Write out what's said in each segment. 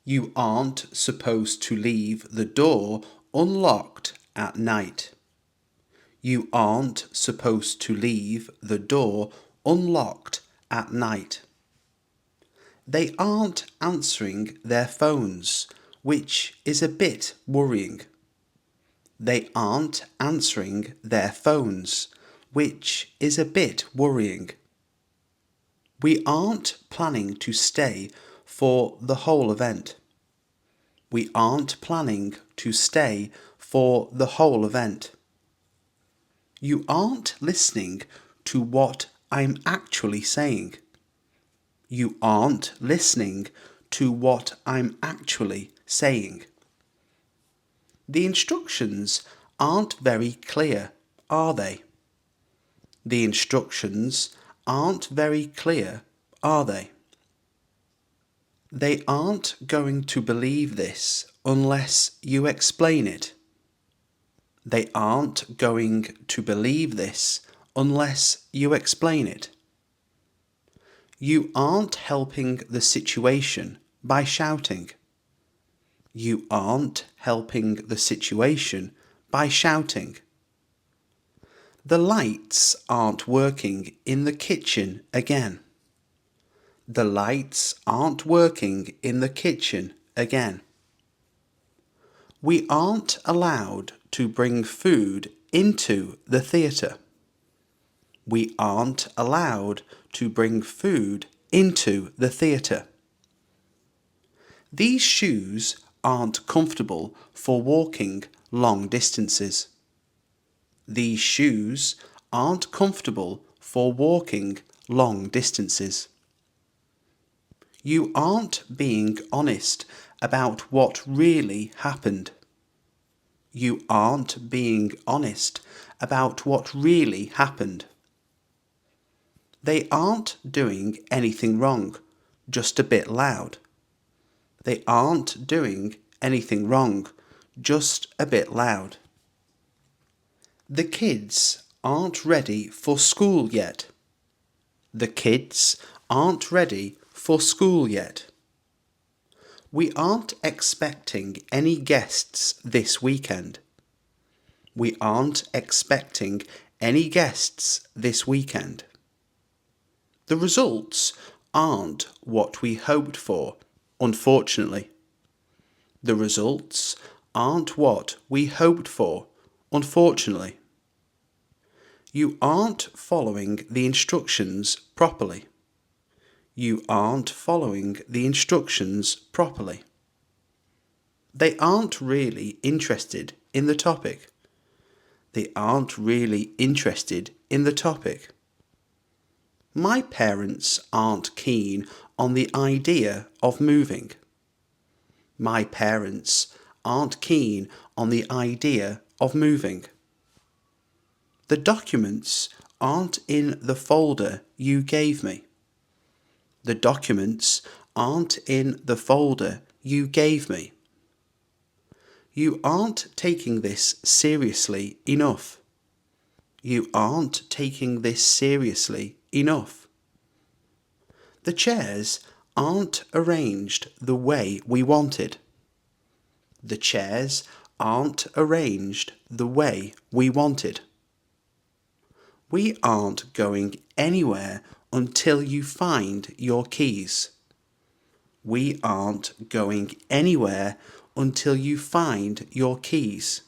You aren't supposed to leave the door unlocked at night. You aren't supposed to leave the door unlocked at night. They aren't answering their phones, which is a bit worrying. They aren't answering their phones, which is a bit worrying. We aren't planning to stay for the whole event. We aren't planning to stay for the whole event. You aren't listening to what I'm actually saying. You aren't listening to what I'm actually saying. The instructions aren't very clear, are they? The instructions aren't very clear, are they? They aren't going to believe this unless you explain it. They aren't going to believe this unless you explain it. You aren't helping the situation by shouting. You aren't helping the situation by shouting. The lights aren't working in the kitchen again. The lights aren't working in the kitchen again. We aren't allowed to bring food into the theatre. We aren't allowed to bring food into the theatre. These shoes aren't comfortable for walking long distances. These shoes aren't comfortable for walking long distances. You aren't being honest about what really happened. You aren't being honest about what really happened. They aren't doing anything wrong, just a bit loud. They aren't doing anything wrong, just a bit loud. The kids aren't ready for school yet. The kids aren't ready for school yet. We aren't expecting any guests this weekend. We aren't expecting any guests this weekend. The results aren't what we hoped for, unfortunately. The results aren't what we hoped for, unfortunately. You aren't following the instructions properly. You aren't following the instructions properly. They aren't really interested in the topic. They aren't really interested in the topic. My parents aren't keen on the idea of moving. My parents aren't keen on the idea of moving. The documents aren't in the folder you gave me. The documents aren't in the folder you gave me. You aren't taking this seriously enough. You aren't taking this seriously enough. The chairs aren't arranged the way we wanted. The chairs aren't arranged the way we wanted. We aren't going anywhere until you find your keys. We aren't going anywhere until you find your keys.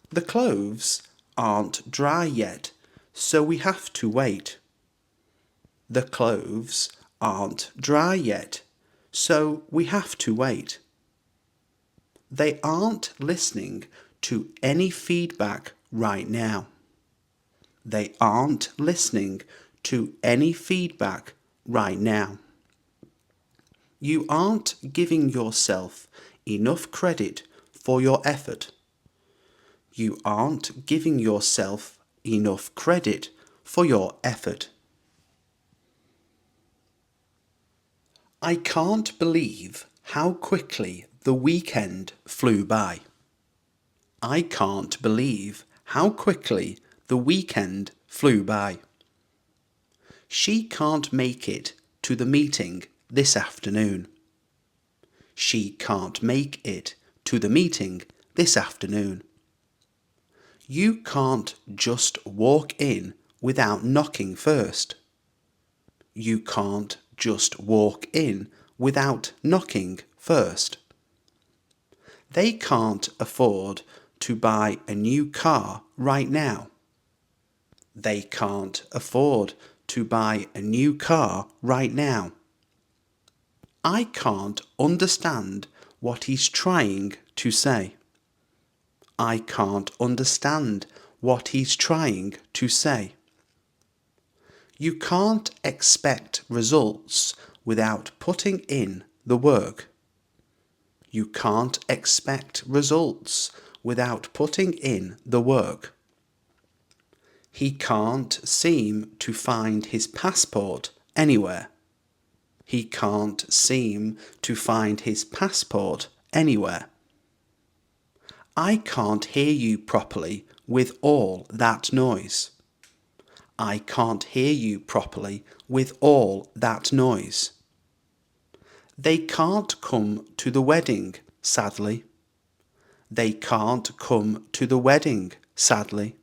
The clothes aren't dry yet, so we have to wait. The clothes aren't dry yet, so we have to wait. They aren't listening to any feedback right now. They aren't listening to any feedback right now. You aren't giving yourself enough credit for your effort. You aren't giving yourself enough credit for your effort. I can't believe how quickly the weekend flew by. I can't believe how quickly the weekend flew by. She can't make it to the meeting this afternoon. She can't make it to the meeting this afternoon. You can't just walk in without knocking first. You can't just walk in without knocking first. They can't afford to buy a new car right now. They can't afford to buy a new car right now. I can't understand what he's trying to say. I can't understand what he's trying to say. You can't expect results without putting in the work. You can't expect results without putting in the work. He can't seem to find his passport anywhere. He can't seem to find his passport anywhere. I can't hear you properly with all that noise. I can't hear you properly with all that noise. They can't come to the wedding, sadly. They can't come to the wedding, sadly.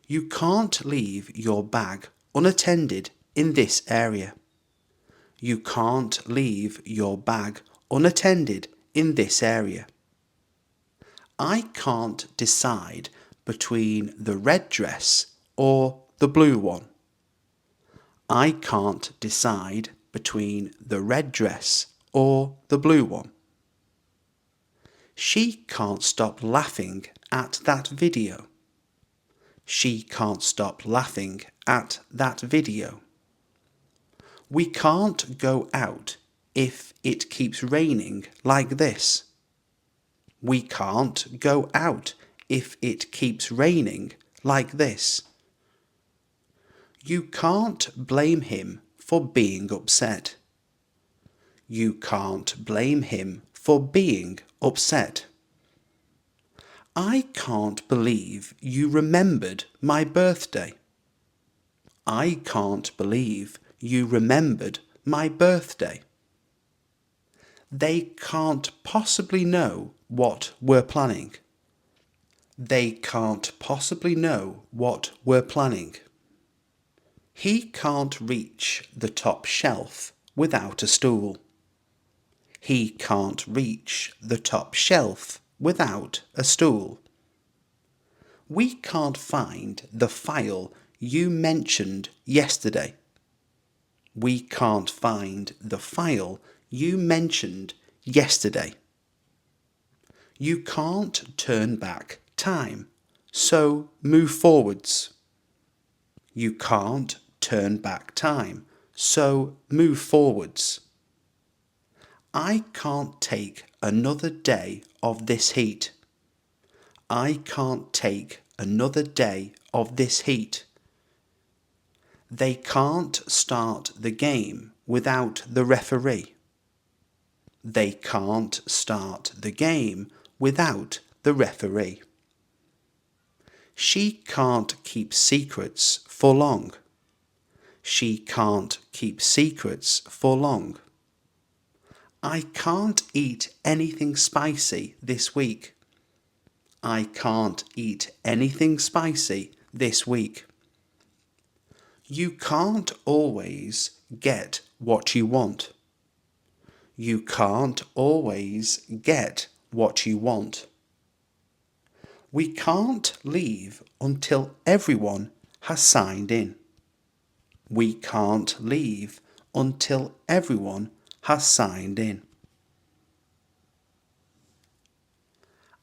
You can't leave your bag unattended in this area. You can't leave your bag unattended in this area. I can't decide between the red dress or the blue one. I can't decide between the red dress or the blue one. She can't stop laughing at that video. She can't stop laughing at that video. We can't go out if it keeps raining like this. We can't go out if it keeps raining like this. You can't blame him for being upset. You can't blame him for being upset. I can't believe you remembered my birthday. I can't believe you remembered my birthday. They can't possibly know what we're planning. They can't possibly know what we're planning. He can't reach the top shelf without a stool. He can't reach the top shelf without a stool. We can't find the file you mentioned yesterday. We can't find the file you mentioned yesterday. You can't turn back time, so move forwards. You can't turn back time, so move forwards. I can't take another day of this heat. I can't take another day of this heat. They can't start the game without the referee. They can't start the game without the referee. She can't keep secrets for long. She can't keep secrets for long. I can't eat anything spicy this week. I can't eat anything spicy this week. You can't always get what you want. You can't always get what you want. We can't leave until everyone has signed in. We can't leave until everyone has signed in.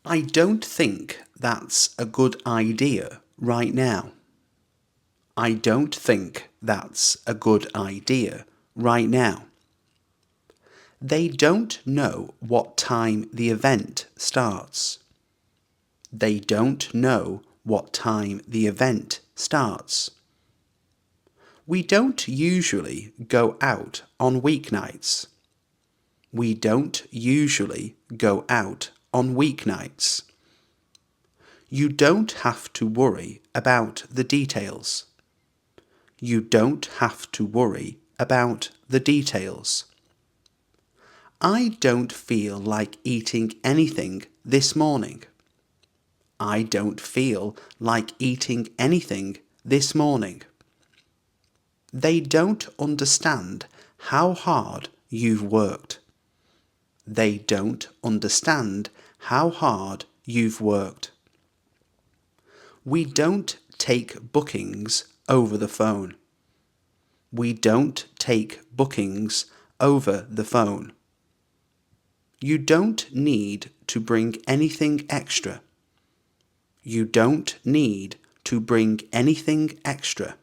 I don't think that's a good idea right now. I don't think that's a good idea right now. They don't know what time the event starts. They don't know what time the event starts. We don't usually go out on weeknights. We don't usually go out on weeknights. You don't have to worry about the details. You don't have to worry about the details. I don't feel like eating anything this morning. I don't feel like eating anything this morning. They don't understand how hard you've worked. They don't understand how hard you've worked. We don't take bookings over the phone. We don't take bookings over the phone. You don't need to bring anything extra. You don't need to bring anything extra.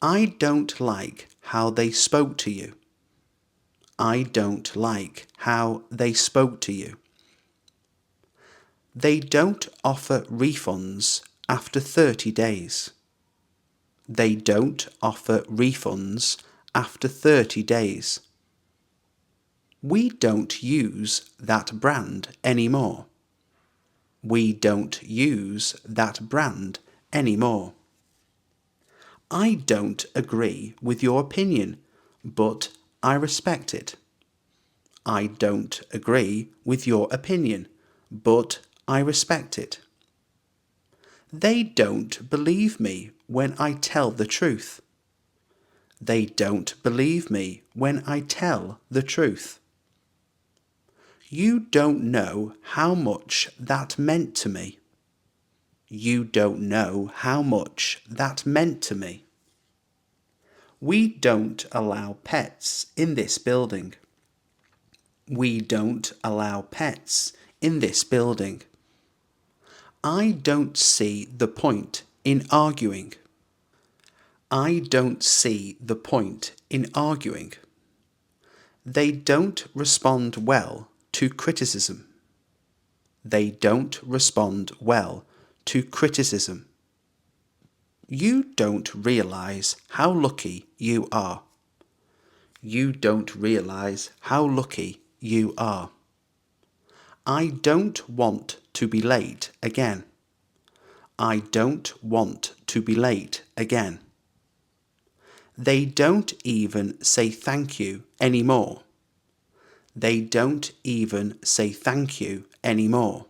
I don't like how they spoke to you. I don't like how they spoke to you. They don't offer refunds after 30 days. They don't offer refunds after 30 days. We don't use that brand anymore. We don't use that brand anymore. I don't agree with your opinion, but I respect it. I don't agree with your opinion, but I respect it. They don't believe me when I tell the truth. They don't believe me when I tell the truth. You don't know how much that meant to me. You don't know how much that meant to me. We don't allow pets in this building. We don't allow pets in this building. I don't see the point in arguing. I don't see the point in arguing. They don't respond well to criticism. They don't respond well to criticism. You don't realize how lucky you are. You don't realize how lucky you are. I don't want to be late again. I don't want to be late again. They don't even say thank you anymore. They don't even say thank you anymore.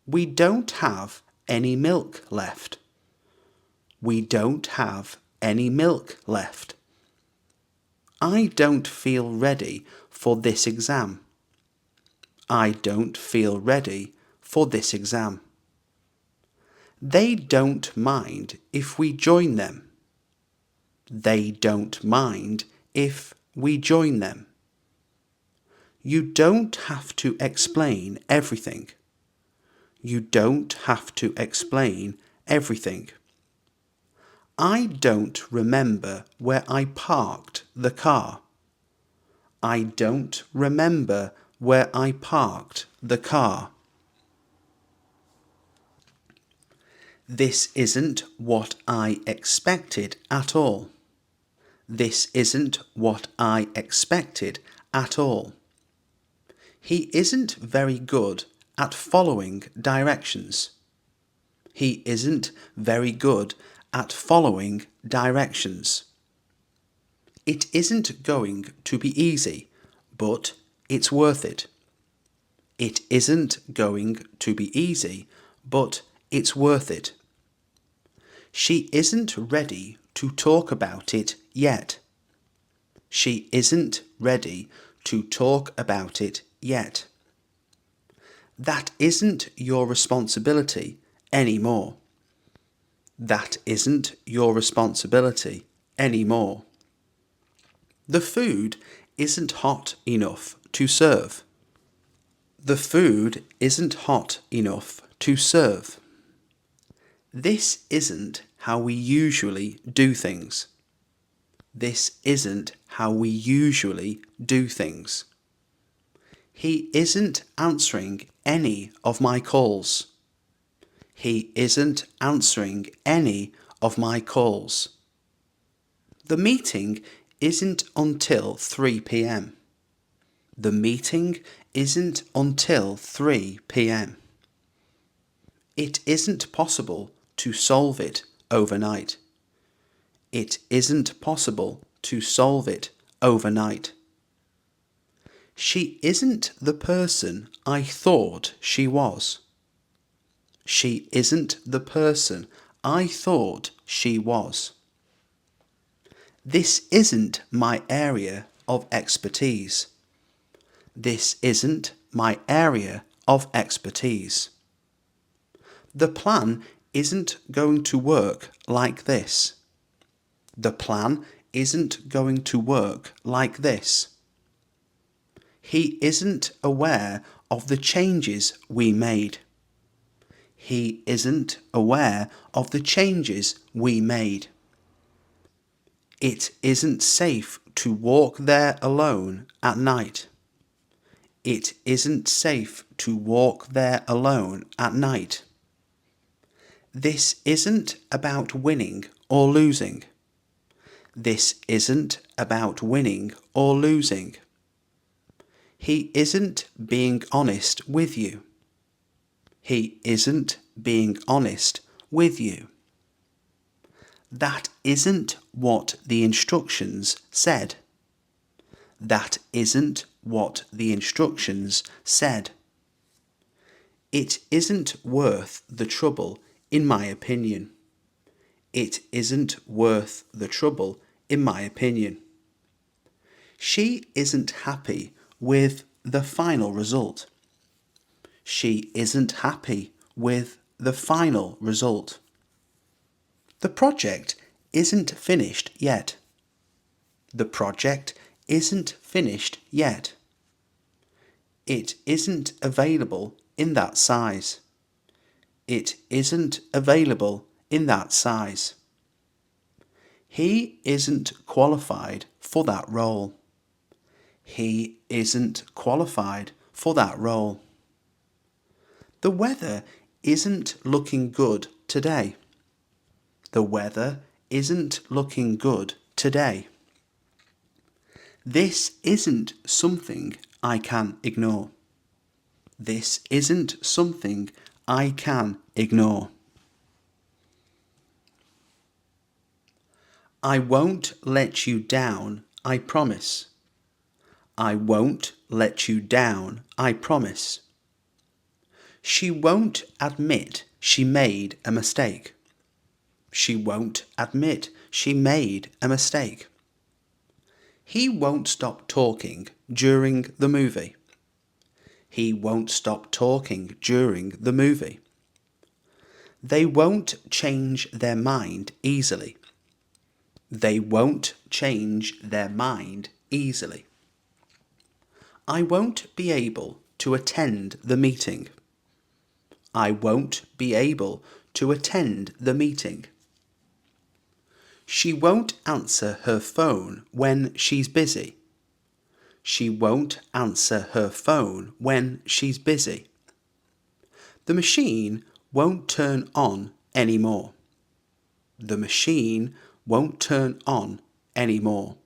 We don't have any milk left. We don't have any milk left. I don't feel ready for this exam. I don't feel ready for this exam. They don't mind if we join them. They don't mind if we join them. You don't have to explain everything. You don't have to explain everything. I don't remember where I parked the car. I don't remember where I parked the car. This isn't what I expected at all. This isn't what I expected at all. He isn't very good at following directions. He isn't very good at following directions. It isn't going to be easy, but it's worth it. It isn't going to be easy, but it's worth it. She isn't ready to talk about it yet. She isn't ready to talk about it yet. That isn't your responsibility anymore. That isn't your responsibility anymore. The food isn't hot enough to serve. The food isn't hot enough to serve. This isn't how we usually do things. This isn't how we usually do things. He isn't answering any of my calls. He isn't answering any of my calls. The meeting isn't until 3 p.m. The meeting isn't until 3 p.m. It isn't possible to solve it overnight. It isn't possible to solve it overnight. She isn't the person I thought she was. She isn't the person I thought she was. This isn't my area of expertise. This isn't my area of expertise. The plan isn't going to work like this. The plan isn't going to work like this. He isn't aware of the changes we made. He isn't aware of the changes we made. It isn't safe to walk there alone at night. It isn't safe to walk there alone at night. This isn't about winning or losing. This isn't about winning or losing. He isn't being honest with you. He isn't being honest with you. That isn't what the instructions said. That isn't what the instructions said. It isn't worth the trouble, in my opinion. It isn't worth the trouble, in my opinion. She isn't happy with the final result. She isn't happy with the final result. The project isn't finished yet. The project isn't finished yet. It isn't available in that size. It isn't available in that size. He isn't qualified for that role. He isn't qualified for that role. The weather isn't looking good today. The weather isn't looking good today. This isn't something I can ignore. This isn't something I can ignore. I won't let you down, I promise. I won't let you down, I promise. She won't admit she made a mistake. She won't admit she made a mistake. He won't stop talking during the movie. He won't stop talking during the movie. They won't change their mind easily. They won't change their mind easily. I won't be able to attend the meeting. I won't be able to attend the meeting. She won't answer her phone when she's busy. She won't answer her phone when she's busy. The machine won't turn on anymore. The machine won't turn on anymore.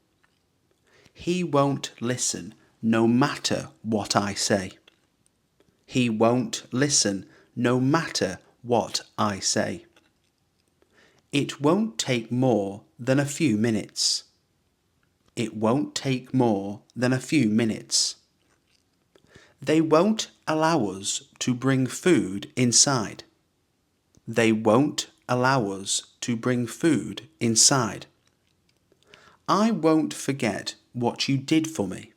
He won't listen no matter what I say. He won't listen no matter what I say. It won't take more than a few minutes. It won't take more than a few minutes. They won't allow us to bring food inside. They won't allow us to bring food inside. I won't forget what you did for me.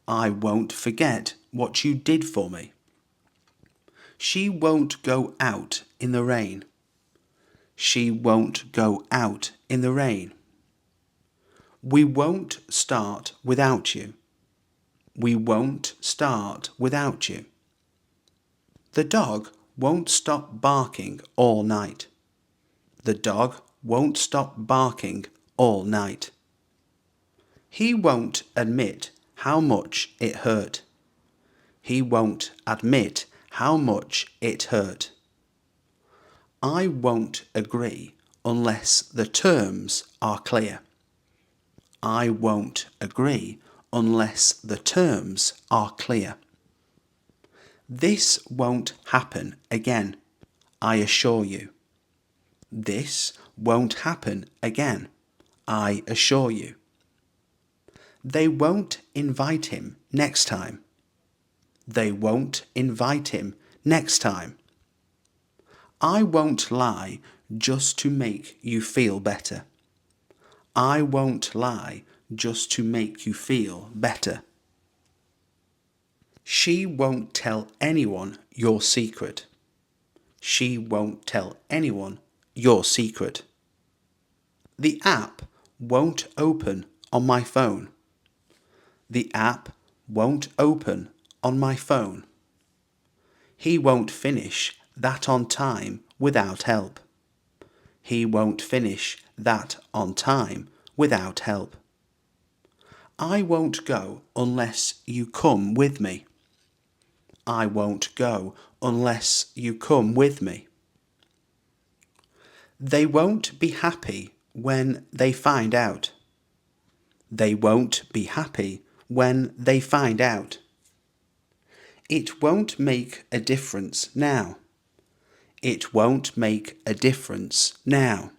I won't forget what you did for me. She won't go out in the rain. She won't go out in the rain. We won't start without you. We won't start without you. The dog won't stop barking all night. The dog won't stop barking all night. He won't admit how much it hurt. He won't admit how much it hurt. I won't agree unless the terms are clear. I won't agree unless the terms are clear. This won't happen again, I assure you. This won't happen again, I assure you. They won't invite him next time. They won't invite him next time. I won't lie just to make you feel better. I won't lie just to make you feel better. She won't tell anyone your secret. She won't tell anyone your secret. The app won't open on my phone. The app won't open on my phone. He won't finish that on time without help. He won't finish that on time without help. I won't go unless you come with me. I won't go unless you come with me. They won't be happy when they find out. They won't be happy when they find out. It won't make a difference now. It won't make a difference now.